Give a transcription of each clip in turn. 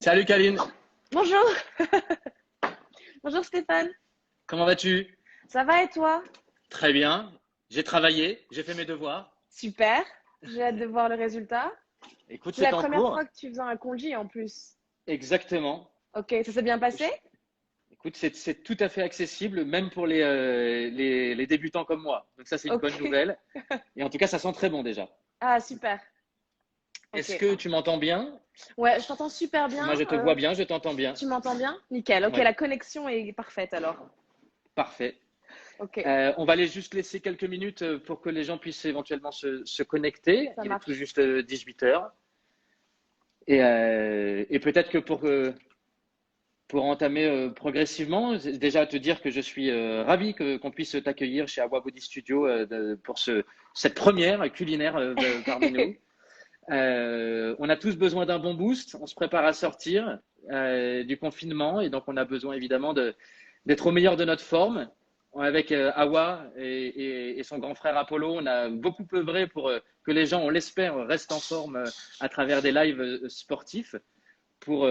Salut Kaline, Bonjour. Bonjour Stéphane. comment vas-tu? Ça va et toi? Très bien, j'ai travaillé, j'ai fait mes devoirs. Super. J'ai hâte de voir le résultat. Écoute, C'est c'est la en première cours. fois que tu faisais un congé en plus. Exactement. Ok, ça s'est bien passé? Écoute, c'est tout à fait accessible, même pour les débutants comme moi. Donc ça, c'est une bonne Ok. nouvelle. Et en tout cas, ça sent très bon déjà. Ah, super. Ok. Est-ce que tu m'entends bien? Ouais, je t'entends super bien. Moi, je te vois bien, je t'entends bien. Tu m'entends bien? Nickel. Ok, Oui, la connexion est parfaite alors. parfait. Ok, On va aller juste laisser quelques minutes pour que les gens puissent éventuellement se connecter. ça Il est tout marche. juste 18 heures. Et peut-être que pour entamer progressivement, déjà te dire que je suis ravi qu'on puisse t'accueillir chez Awa Body Studio pour cette première culinaire parmi nous. On a tous besoin d'un bon boost. On se prépare à sortir du confinement et donc on a besoin évidemment d'être au meilleur de notre forme. Avec Awa et son grand frère Apollo, on a beaucoup œuvré pour que les gens, on l'espère, restent en forme à travers des lives sportifs pour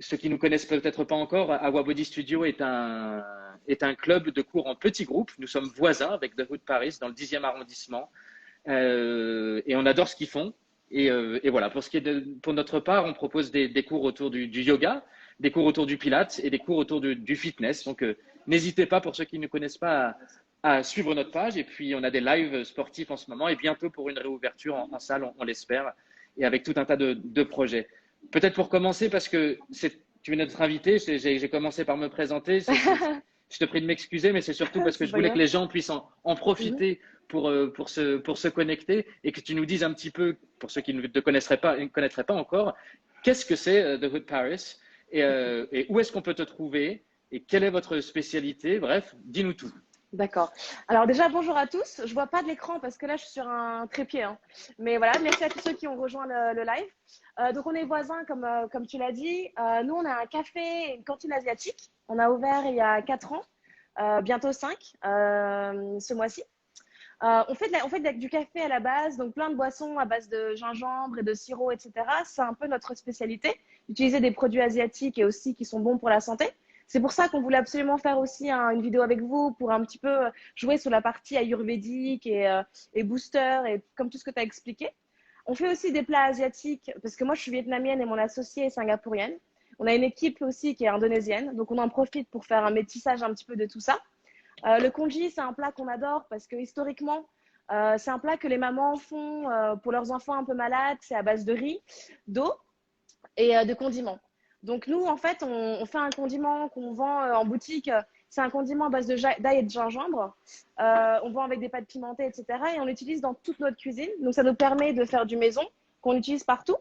ceux qui ne nous connaissent peut-être pas encore, Awa Body Studio est un club de cours en petits groupes. Nous sommes voisins avec The Hood Paris dans le 10e arrondissement et on adore ce qu'ils font. Et voilà, pour ce qui est pour notre part, on propose des cours autour du yoga, des cours autour du pilates et des cours autour du fitness. Donc n'hésitez pas, pour ceux qui ne connaissent pas, à suivre notre page. Et puis on a des lives sportifs en ce moment et bientôt pour une réouverture en salle, on l'espère, et avec tout un tas de projets. Peut-être pour commencer, parce que tu es notre invité, j'ai commencé par me présenter. Je te prie de m'excuser, mais c'est surtout parce que C'est je pas voulais que grave. les gens puissent en Mhm. profiter pour se connecter et que tu nous dises un petit peu, pour ceux qui ne te connaîtraient pas encore, qu'est-ce que c'est The Hood Paris et où est-ce qu'on peut te trouver et quelle est votre spécialité. Bref, dis-nous tout. D'accord. Alors déjà, bonjour à tous. Je vois pas de l'écran parce que là, je suis sur un trépied, hein. Mais voilà, merci à tous ceux qui ont rejoint le live. Donc, on est voisins, comme tu l'as dit. Nous, on a un café et une cantine asiatique. On a ouvert il y a 4 ans, bientôt 5 ce mois-ci. Du café à la base, donc plein de boissons à base de gingembre et de sirop, etc. C'est un peu notre spécialité, utiliser des produits asiatiques et aussi qui sont bons pour la santé. C'est pour ça qu'on voulait absolument faire aussi une vidéo avec vous pour un petit peu jouer sur la partie ayurvédique et booster et comme tout ce que tu as expliqué. On fait aussi des plats asiatiques parce que moi je suis vietnamienne et mon associée est singapourienne. On a une équipe aussi qui est indonésienne, donc on en profite pour faire un métissage un petit peu de tout ça. Le congee, c'est un plat qu'on adore parce que historiquement, c'est un plat que les mamans font pour leurs enfants un peu malades. C'est à base de riz, d'eau et de condiments. Donc nous, en fait, on fait un condiment qu'on vend en boutique. C'est un condiment à base d'ail et de gingembre. On vend avec des pâtes pimentées, etc. Et on l'utilise dans toute notre cuisine. Donc ça nous permet de faire du maison qu'on utilise partout.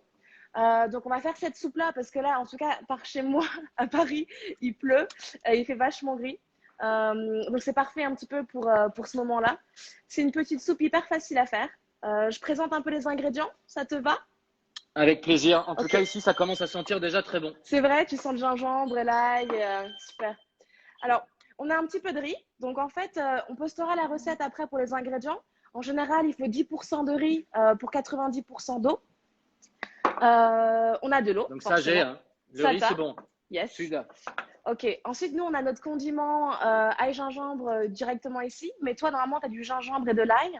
Donc on va faire cette soupe-là parce que là, en tout cas, par chez moi, à Paris, il pleut, il fait vachement gris. Donc c'est parfait un petit peu pour ce moment-là. C'est une petite soupe hyper facile à faire. Je présente un peu les ingrédients, ça te va? Avec plaisir. En tout Ok, cas, ici, ça commence à sentir déjà très bon. c'est vrai, tu sens le gingembre et l'ail, super. Alors, on a un petit peu de riz, donc en fait, on postera la recette après pour les ingrédients. En général, il faut 10% de riz pour 90% d'eau. On a de l'eau, Donc ça, j'ai, forcément. hein. Le Ça riz, c'est t'a? bon. Yes. Celui-là. Ok. Ensuite, nous, on a notre condiment ail gingembre directement ici. Mais toi, normalement, tu as du gingembre et de l'ail.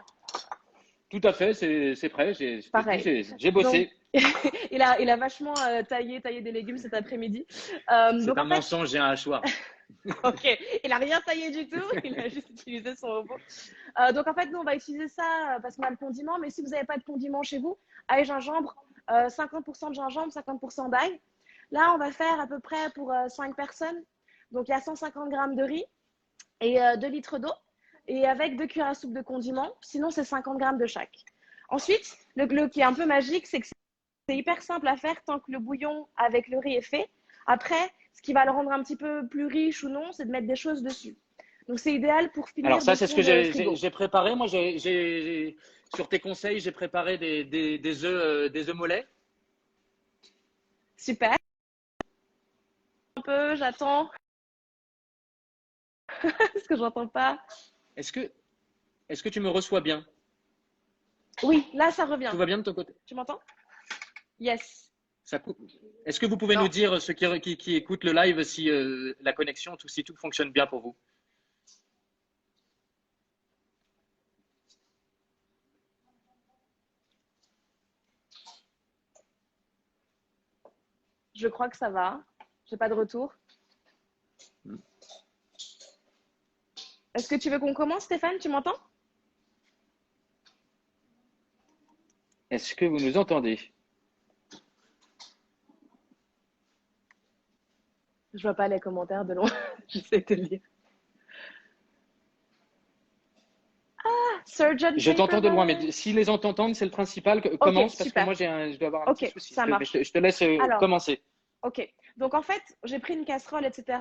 Tout à fait, c'est prêt. Je t'ai dit, Pareil. j'ai Donc, bossé. il a vachement taillé des légumes cet après-midi. C'est Donc, un en fait, mensonge, j'ai un hachoir. ok, il a rien taillé du tout. Il a juste utilisé son robot. Donc, en fait, nous, on va utiliser ça parce qu'on a le condiment. Mais si vous n'avez pas de condiment chez vous, ail gingembre, 50% de gingembre, 50% d'ail. Là, on va faire à peu près pour 5 personnes. Donc, il y a 150 grammes de riz et 2 litres d'eau et avec 2 cuillères à soupe de condiments. Sinon, c'est 50 grammes de chaque. Ensuite, le qui est un peu magique, c'est que c'est hyper simple à faire tant que le bouillon avec le riz est fait. Après, ce qui va le rendre un petit peu plus riche ou non, c'est de mettre des choses dessus. Donc, c'est idéal pour Alors finir ça, de c'est ce fond que le frigo. j'ai préparé. Moi, sur tes conseils, j'ai préparé des œufs mollets. Super. Un peu, j'attends. Parce que j'entends pas. Est-ce que, est-ce que tu me reçois bien? Oui, là, ça revient. Tout va bien de ton côté? Tu m'entends? Yes. Ça coupe. Est-ce que vous pouvez nous Non, dire, ceux qui écoutent le live, si la connexion, si tout fonctionne bien pour vous? je crois que ça va. J'ai pas de retour. Est-ce que tu veux qu'on commence, Stéphane? Tu m'entends? Est-ce que vous nous entendez? Je vois pas les commentaires de loin. J'essaie de te le lire. Surgeon Je t'entends de loin, Paperboy. mais si les gens t'entendent, c'est le principal. Ok, Commence, parce que super. moi, je dois avoir un petit Ok, souci. ça marche. Je te laisse Alors, commencer. ok. Donc, en fait, j'ai pris une casserole, etc.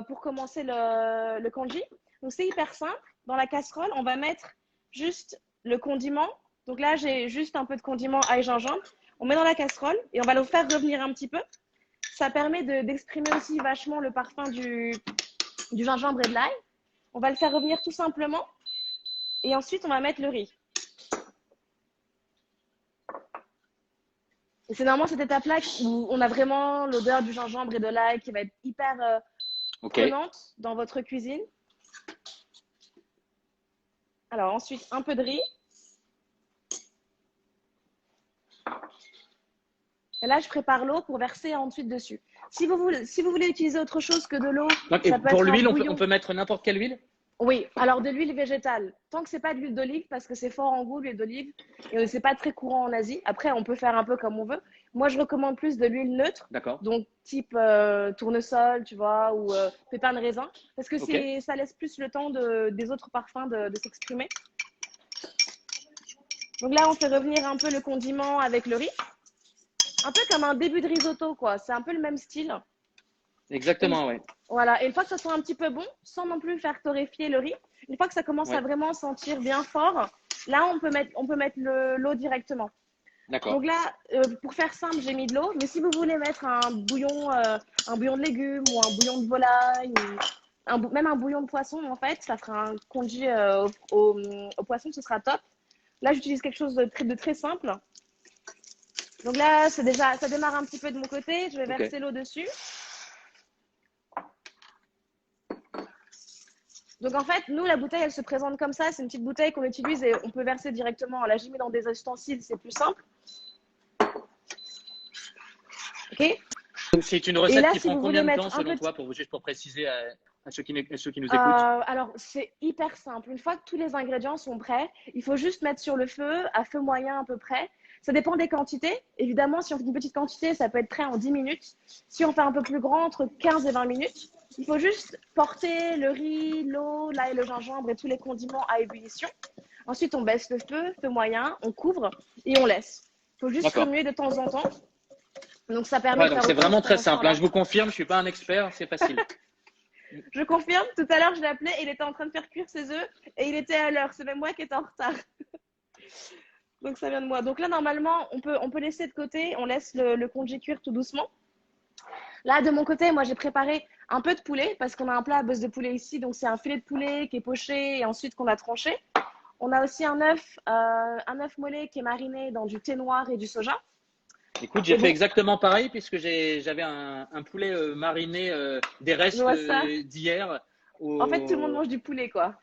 Pour commencer le congee. Donc, c'est hyper simple. Dans la casserole, on va mettre juste le condiment. Donc là, j'ai juste un peu de condiment ail gingembre. On met dans la casserole et on va le faire revenir un petit peu. Ça permet d'exprimer aussi vachement le parfum du gingembre et de l'ail. On va le faire revenir tout simplement. Et ensuite, on va mettre le riz. Et c'est normalement cette étape-là où on a vraiment l'odeur du gingembre et de l'ail qui va être hyper Ok. prenante dans votre cuisine. Alors ensuite, un peu de riz. Et là, je prépare l'eau pour verser ensuite dessus. Si vous voulez utiliser autre chose que de l'eau, Donc, et ça peut pour être un l'huile, on bouillon. peut mettre n'importe quelle huile? Oui, alors de l'huile végétale. Tant que c'est pas de l'huile d'olive, parce que c'est fort en goût, l'huile d'olive, et c'est pas très courant en Asie. Après, on peut faire un peu comme on veut. Moi, je recommande plus de l'huile neutre, D'accord. donc type tournesol, tu vois, ou pépins de raisin, parce que Ok. ça laisse plus le temps des autres parfums de s'exprimer. Donc là, on fait revenir un peu le condiment avec le riz. Un peu comme un début de risotto, quoi. C'est un peu le même style. Exactement, oui. Voilà, et une fois que ça sent un petit peu bon, sans non plus faire torréfier le riz, une fois que ça commence à Ouais. vraiment sentir bien fort, là, on peut mettre l'eau directement. D'accord. Donc là, pour faire simple, j'ai mis de l'eau, mais si vous voulez mettre un bouillon de légumes ou un bouillon de volaille, ou même un bouillon de poisson, en fait, ça fera un congee au poisson, ce sera top. Là, j'utilise quelque chose de très simple. Donc là, ça démarre un petit peu de mon côté. Je vais Ok. verser l'eau dessus. Donc en fait, nous, la bouteille, elle se présente comme ça. C'est une petite bouteille qu'on utilise et on peut verser directement. Là, j'ai mis dans des ustensiles, c'est plus simple. Ok. C'est une Et recette là, qui si prend vous voulez combien de temps, mettre un selon peu de... toi, juste pour préciser à ceux qui nous écoutent? Alors, c'est hyper simple. Une fois que tous les ingrédients sont prêts, il faut juste mettre sur le feu, à feu moyen à peu près. Ça dépend des quantités. Évidemment, si on fait une petite quantité, ça peut être prêt en 10 minutes. Si on fait un peu plus grand, entre 15 et 20 minutes, il faut juste porter le riz, l'eau, l'ail, le gingembre et tous les condiments à ébullition. Ensuite, on baisse le feu moyen, on couvre et on laisse. Il faut juste D'accord. remuer de temps en temps. Donc, ça permet Ouais, de donc faire c'est autant de vraiment très simple, hein. fermentation-là. Je vous confirme, je suis pas un expert, c'est facile. Je confirme, tout à l'heure, je l'ai appelé, il était en train de faire cuire ses œufs et il était à l'heure. C'est même moi qui étais en retard. Donc, ça vient de moi. Donc là, normalement, on peut laisser de côté. On laisse le congé cuire tout doucement. Là, de mon côté, moi, j'ai préparé un peu de poulet parce qu'on a un plat à base de poulet ici. Donc, c'est un filet de poulet qui est poché et ensuite qu'on a tranché. On a aussi un œuf mollet qui est mariné dans du thé noir et du soja. Écoute, j'ai Et fait bon, exactement pareil puisque j'avais un poulet mariné des je restes vois ça. d'hier. En fait, tout le monde Au... mange du poulet, quoi.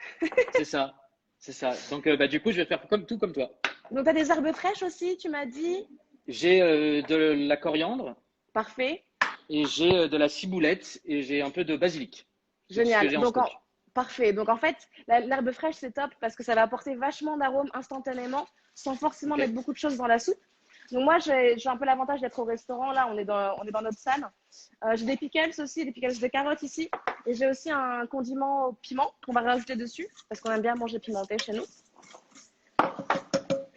C'est ça, c'est ça. Donc, du coup, je vais faire comme toi. Donc, tu as des herbes fraîches aussi, tu m'as dit. J'ai de la coriandre Parfait. et j'ai de la ciboulette et j'ai un peu de basilic. C'est tout ce que Génial. j'ai en stock. Parfait. Donc, en fait, l'herbe fraîche, c'est top parce que ça va apporter vachement d'arômes instantanément sans forcément Ok. mettre beaucoup de choses dans la soupe. Donc, moi, j'ai un peu l'avantage d'être au restaurant. Là, on est dans notre salle. J'ai des pickles aussi, des pickles de carottes ici. Et j'ai aussi un condiment au piment qu'on va rajouter dessus parce qu'on aime bien manger pimenté chez nous.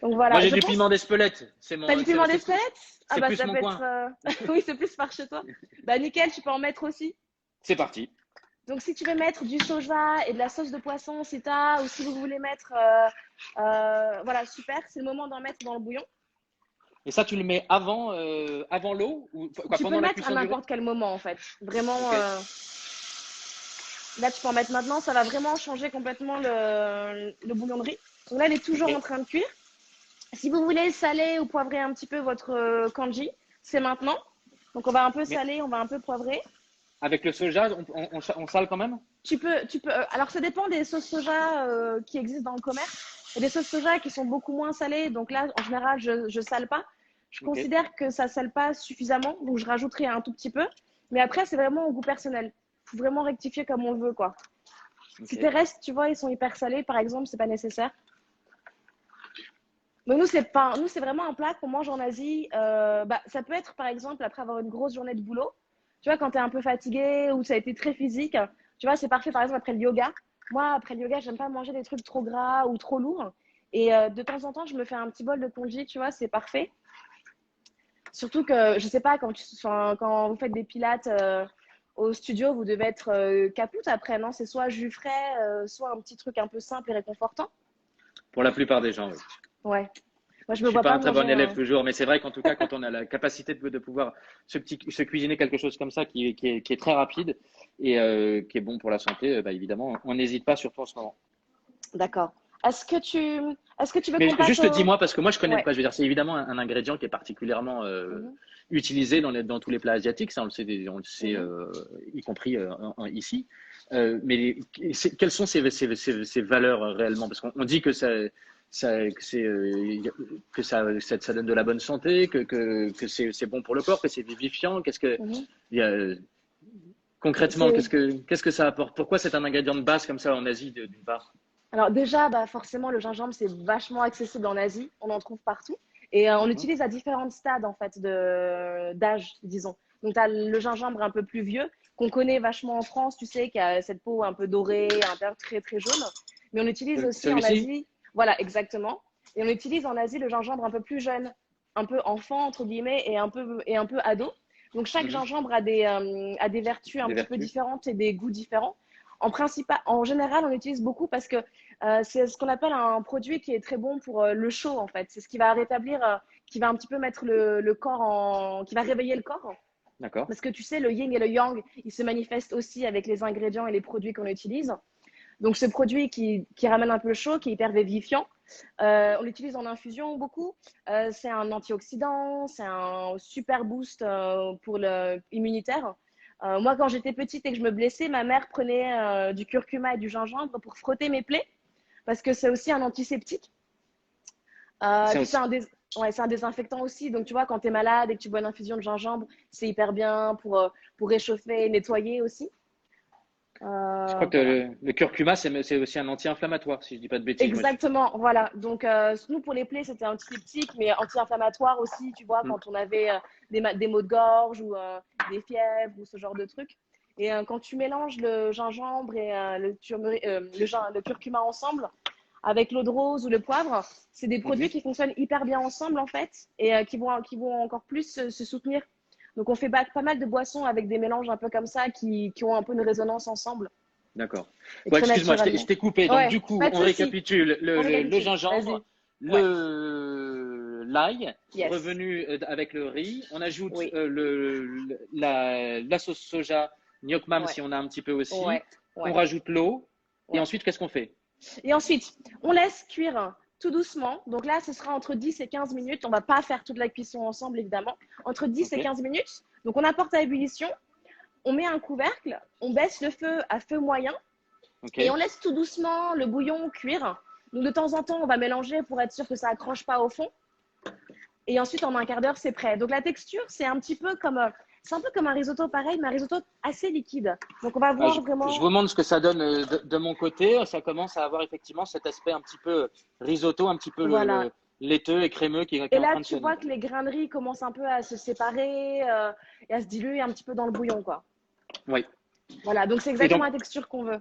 Donc, Moi, voilà. j'ai Je du pense. piment d'Espelette. T'as du piment d'Espelette? Ah, C'est bah, plus ça mon peut coin. être. Oui, c'est plus par chez toi. Bah, nickel, tu peux en mettre aussi. C'est parti. Donc, si tu veux mettre du soja et de la sauce de poisson, si t'as, ou si vous voulez mettre, voilà, super, c'est le moment d'en mettre dans le bouillon. Et ça, tu le mets avant l'eau ou quoi, Tu peux pendant le la mettre à cuisson du riz? n'importe quel moment, en fait. Vraiment, Ok. là, tu peux en mettre maintenant, ça va vraiment changer complètement le bouillon de riz. Donc là, il est toujours Ok. en train de cuire. Si vous voulez saler ou poivrer un petit peu votre congee, c'est maintenant. Donc, on va un peu Mais saler, on va un peu poivrer. avec le soja, on sale quand même? Alors, ça dépend des sauces soja qui existent dans le commerce. Il y a des sauces soja qui sont beaucoup moins salées. Donc là, en général, je sale pas. Je Ok, considère que ça sale pas suffisamment. Donc, je rajouterai un tout petit peu. Mais après, c'est vraiment au goût personnel. Il faut vraiment rectifier comme on veut, quoi. Si tes ok. restes, tu vois, ils sont hyper salés, par exemple, c'est pas nécessaire. Mais nous, c'est pas, nous, c'est vraiment un plat qu'on mange en Asie. Bah, ça peut être, par exemple, après avoir une grosse journée de boulot. Tu vois, quand tu es un peu fatigué ou ça a été très physique, tu vois, c'est parfait, par exemple, après le yoga. Moi, après le yoga, j'aime pas manger des trucs trop gras ou trop lourds. Et de temps en temps, je me fais un petit bol de congee, tu vois, c'est parfait. Surtout que, je sais pas, enfin, quand vous faites des pilates au studio, vous devez être capoute après, non? C'est soit jus frais, soit un petit truc un peu simple et réconfortant. Pour la plupart des gens, oui. Ouais. Moi, je Je me suis vois pas pas un très manger bon élève un. toujours, mais c'est vrai qu'en tout cas, quand on a la capacité de pouvoir se cuisiner quelque chose comme ça qui est très rapide et qui est bon pour la santé, bah, évidemment, on n'hésite pas, surtout en ce moment. D'accord. Est-ce que tu veux Mais qu'on passe juste au. dis-moi, parce que moi je connais Ouais. pas, je veux dire, c'est évidemment un ingrédient qui est particulièrement Mhm, utilisé dans tous les plats asiatiques, ça on le sait mhm. y compris ici. Mais quelles sont ces valeurs réellement? Parce qu'on dit que ça donne de la bonne santé, que c'est bon pour le corps, que c'est vivifiant. Mhm. Il y a, concrètement, C'est. qu'est-ce que ça apporte? Pourquoi c'est un ingrédient de base comme ça en Asie d'une part? Alors déjà, bah, forcément, le gingembre, c'est vachement accessible en Asie. On en trouve partout. Et on Mhm. l'utilise à différents stades, en fait, d'âge, disons. Donc, tu as le gingembre un peu plus vieux, qu'on connaît vachement en France, tu sais, qui a cette peau un peu dorée, un teint très, très jaune. Mais on utilise aussi en Celui-ci? Asie, voilà, exactement. Et on utilise en Asie le gingembre un peu plus jeune, un peu enfant, entre guillemets, et un peu ado. Donc, chaque Mhm. gingembre a des vertus un Des petit peu vertus? différentes et des goûts différents. En général, on l'utilise beaucoup parce que c'est ce qu'on appelle un produit qui est très bon pour le chaud, en fait. C'est ce qui va rétablir, qui va un petit peu mettre le corps qui va réveiller le corps. D'accord. Parce que tu sais, le yin et le yang, ils se manifestent aussi avec les ingrédients et les produits qu'on utilise. Donc, ce produit qui ramène un peu le chaud, qui est hyper vivifiant, on l'utilise en infusion beaucoup. C'est un antioxydant, c'est un super boost pour l'immunitaire. Moi, quand j'étais petite et que je me blessais, ma mère prenait du curcuma et du gingembre pour frotter mes plaies parce que c'est aussi un antiseptique. Et C'est puis, aussi. ouais, c'est un désinfectant aussi. Donc, tu vois, quand tu es malade et que tu bois une infusion de gingembre, c'est hyper bien pour réchauffer, nettoyer aussi. Je crois que Voilà. le curcuma, c'est aussi un anti-inflammatoire, si je dis pas de bêtises. Exactement, voilà. Donc, nous, pour les plaies, c'était antiseptique, mais anti-inflammatoire aussi, tu vois, Hmm. quand on avait des maux de gorge ou des fièvres ou ce genre de trucs. Et quand tu mélanges le gingembre et le curcuma ensemble, avec l'eau de rose ou le poivre, c'est des produits Mhm. qui fonctionnent hyper bien ensemble, en fait, et qui vont encore plus se soutenir. Donc, on fait pas mal de boissons avec des mélanges un peu comme ça qui ont un peu une résonance ensemble D'accord. et Bon, très excuse-moi, je naturellement. t'ai coupé. Donc, Ouais, du coup, pas de on souci. récapitule On le récapitule. gingembre, Vas-y. Ouais. l'ail, Yes. revenu avec le riz. On ajoute Oui. la sauce soja, gnocchi Ouais. si on a un petit peu aussi. Ouais. On Ouais. rajoute l'eau. Et Ouais. ensuite, qu'est-ce qu'on fait? Et ensuite, on laisse cuire tout doucement. Donc là, ce sera entre 10 et 15 minutes. On va pas faire toute la cuisson ensemble, évidemment. Entre 10 Ok. et 15 minutes. Donc, on apporte à ébullition. On met un couvercle. On baisse le feu à feu moyen. Ok. Et on laisse tout doucement le bouillon cuire. Donc, de temps en temps, on va mélanger pour être sûr que ça accroche pas au fond. Et ensuite, en un quart d'heure, c'est prêt. Donc, la texture, c'est un peu comme un risotto pareil, mais un risotto assez liquide. Donc, on va Ah, voir je vous vraiment. montre ce que ça donne de mon côté. Ça commence à avoir effectivement cet aspect un petit peu risotto, un petit peu Voilà. laiteux et crémeux qui est Et en là, train de tu se. vois que les graineries commencent un peu à se séparer et à se diluer un petit peu dans le bouillon, quoi. Oui. Voilà. Donc, c'est Et exactement donc, la texture qu'on veut.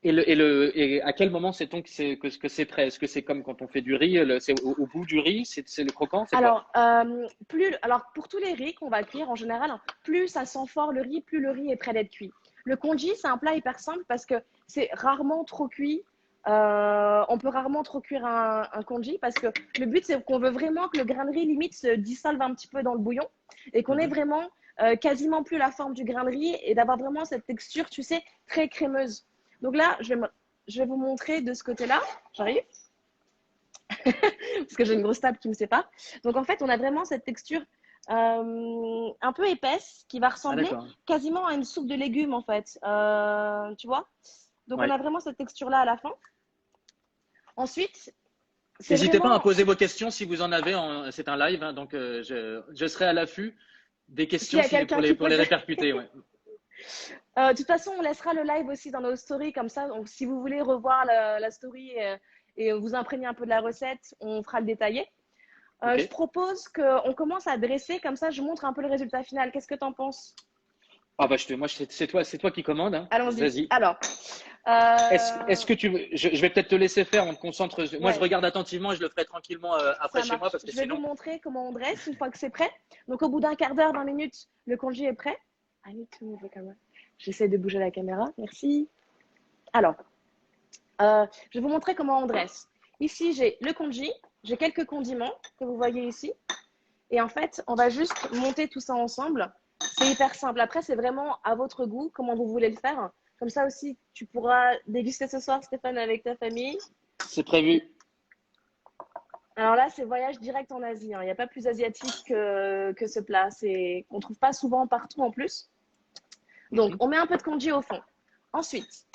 et à quel moment sait-on que c'est prêt? Est-ce que c'est comme quand on fait du riz, c'est au bout du riz, c'est le croquant, c'est quoi? Alors, pour tous les riz qu'on va cuire en général, plus ça sent fort le riz, plus le riz est prêt d'être cuit. Le congee, c'est un plat hyper simple parce que c'est rarement trop cuit. On peut rarement trop cuire un congee parce que le but, c'est qu'on veut vraiment que le grain de riz limite se dissolve un petit peu dans le bouillon et qu'on ait Mhm. vraiment quasiment plus la forme du grain de riz et d'avoir vraiment cette texture, tu sais, très crémeuse. Donc là, je vais vous montrer de ce côté-là. J'arrive parce que j'ai une grosse table qui me sépare. Donc en fait, on a vraiment cette texture. un peu épaisse qui va Ah, ressembler d'accord. quasiment à une soupe de légumes en fait. Tu vois? Donc on Ouais. a vraiment cette texture-là à la fin. Ensuite, c'est N'hésitez pas à vraiment poser vos questions si vous en avez. C'est un live, hein, donc je serai à l'affût des s'il questions y a quelqu'un qui pour pose. les répercuter. Ouais. De toute façon, on laissera le live aussi dans nos stories comme ça. Donc, si vous voulez revoir la story et vous imprégner un peu de la recette, on fera le détaillé. Ok. Je propose qu'on commence à dresser, comme ça je montre un peu le résultat final. Qu'est-ce que tu en penses? Ah bah c'est toi qui commande. Hein. Allons-y. Vas-y. Alors, euh, Est-ce que tu veux, je vais peut-être te laisser faire. On te concentre. Moi, je ouais, regarde attentivement et je le ferai tranquillement après ça chez moi marche. parce que Je vais vous sinon, montrer comment on dresse une fois que c'est prêt. Donc, au bout d'un quart d'heure, 20 minutes, le congé est prêt. I need to move the camera. J'essaie de bouger la caméra. Merci. Alors, je vais vous montrer comment on dresse. Ici, j'ai le congee, j'ai quelques condiments que vous voyez ici. Et en fait, on va juste monter tout ça ensemble. C'est hyper simple. Après, c'est vraiment à votre goût, comment vous voulez le faire. Comme ça aussi, tu pourras déguster ce soir, Stéphane, avec ta famille. c'est prévu. Alors là, c'est voyage direct en Asie, hein. Il n'y a pas plus asiatique que ce plat. On ne trouve pas souvent partout en plus. Donc, Mhm. on met un peu de congee au fond. Ensuite,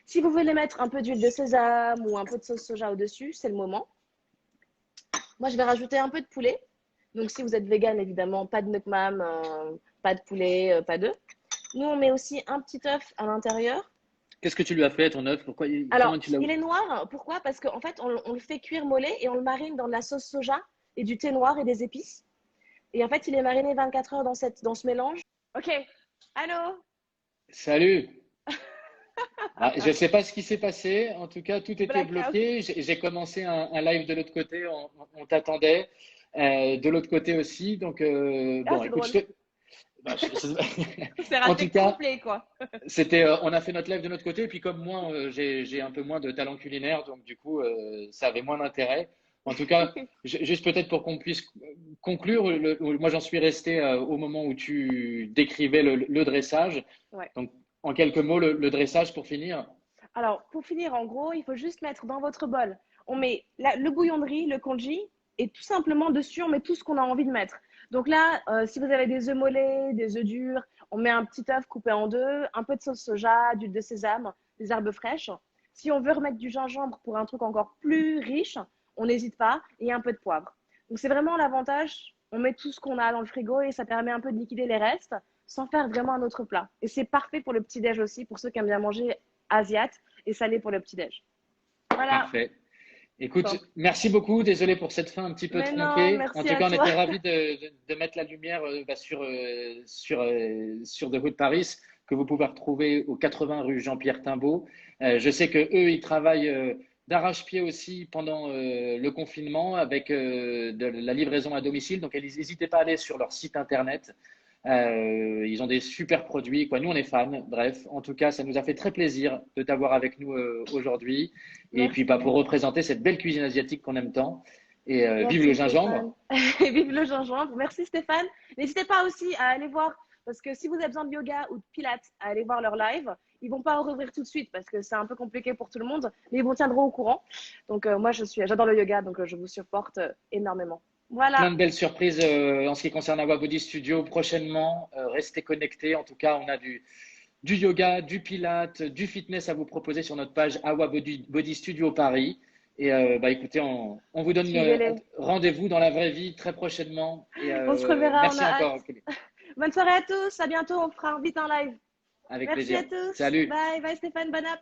si vous voulez mettre un peu d'huile de sésame ou un peu de sauce soja au-dessus, c'est le moment. Moi, je vais rajouter un peu de poulet. Donc, si vous êtes vegan, évidemment, pas de nukmam, pas de poulet, pas d'œuf. Nous, on met aussi un petit œuf à l'intérieur. Qu'est-ce que tu lui as fait, ton œuf? Comment Alors, tu l'as? il est noir. Pourquoi? Parce qu'en fait, on le fait cuire mollet et on le marine dans de la sauce soja et du thé noir et des épices. Et en fait, il est mariné 24 heures dans ce mélange. Ok. Allô? Salut. Ah, je ne sais pas ce qui s'est passé. En tout cas, tout était Blackout. bloqué. J'ai commencé un live de l'autre côté. On t'attendait. De l'autre côté aussi. Donc, Ah, bon, c'est écoute, drôle. bah, C'est en raté tout cas, complet, quoi. on a fait notre live de notre côté. Et puis, comme moi, j'ai un peu moins de talent culinaire. Donc, du coup, ça avait moins d'intérêt. En tout cas, juste peut-être pour qu'on puisse conclure, moi, j'en suis resté au moment où tu décrivais le dressage. Ouais. Donc, en quelques mots, le dressage pour finir. Alors, pour finir, en gros, il faut juste mettre dans votre bol, on met le bouillon de riz, le congee, et tout simplement dessus, on met tout ce qu'on a envie de mettre. Donc là, si vous avez des œufs mollets, des œufs durs, on met un petit œuf coupé en deux, un peu de sauce soja, d'huile de sésame, des herbes fraîches. Si on veut remettre du gingembre pour un truc encore plus riche, on n'hésite pas, et un peu de poivre. Donc c'est vraiment l'avantage, on met tout ce qu'on a dans le frigo et ça permet un peu de liquider les restes sans faire vraiment un autre plat. Et c'est parfait pour le petit-déj aussi, pour ceux qui aiment bien manger asiate et salé pour le petit-déj. Voilà. Parfait. Écoute, Bon. merci beaucoup. Désolé pour cette fin un petit peu Mais non, tronquée. En merci tout à cas, on toi. était ravis de mettre la lumière sur The Hood Paris, que vous pouvez retrouver au 80 rue Jean-Pierre Timbaud. Je sais que eux, ils travaillent d'arrache-pied aussi pendant le confinement avec de la livraison à domicile. Donc, n'hésitez pas à aller sur leur site internet. Ils ont des super produits, quoi. Nous, on est fans. Bref, en tout cas, ça nous a fait très plaisir de t'avoir avec nous aujourd'hui. Et puis, bah, Merci. pour représenter cette belle cuisine asiatique qu'on aime tant. Et vive le Merci gingembre. Stéphane. Et vive le gingembre. Merci Stéphane. N'hésitez pas aussi à aller voir, parce que si vous avez besoin de yoga ou de pilates, à aller voir leur live. Ils vont pas rouvrir tout de suite parce que c'est un peu compliqué pour tout le monde, mais ils vous tiendront au courant. Donc moi, j'adore le yoga, donc je vous supporte énormément. Plein Voilà. de belles surprises en ce qui concerne Awa Body Studio prochainement. Restez connectés. En tout cas, on a du yoga, du pilates, du fitness à vous proposer sur notre page Awa Body Studio Paris. Et bah, écoutez, on vous donne Suivez-les. rendez-vous dans la vraie vie très prochainement. Et On se reverra, on a merci hâte. encore. Bonne soirée à tous. À bientôt. On fera vite un live. Avec Merci plaisir. à tous. Salut. Bye. Bye Stéphane. Bonne app.